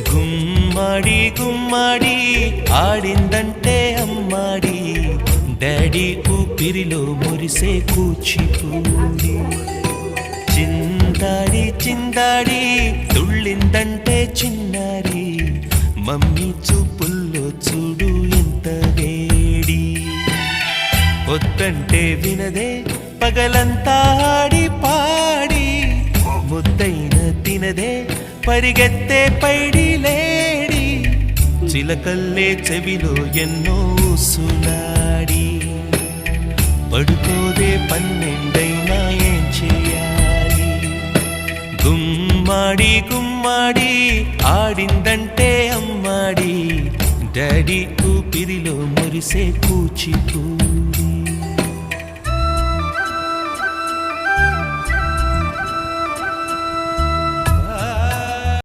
గుమ్మాడి గుమ్మాడి ఆడిందంటే అమ్మాడి డాడీ ఊపిరిలో మురిసే కూచిపూడి చిందాడి చిందాడి తుళ్ళిందంటే చిన్నారి మమ్మీ చూపుల్లో చూడు ఎంత వేడి వద్దంటే వినదే పగలంతా ఆడి పాడి ముద్దైన తినదే పరిగెత్తే పైడి లేడి చిలకల్లే చెవిలో ఎన్నో సులాడి పడుకోదే పన్నెండైనా ఏం చేయాలి గుమ్మాడి గుమ్మాడి ఆడిందంటే అమ్మాడి డాడీ ఊపిరిలో మురిసే కూచిపూడి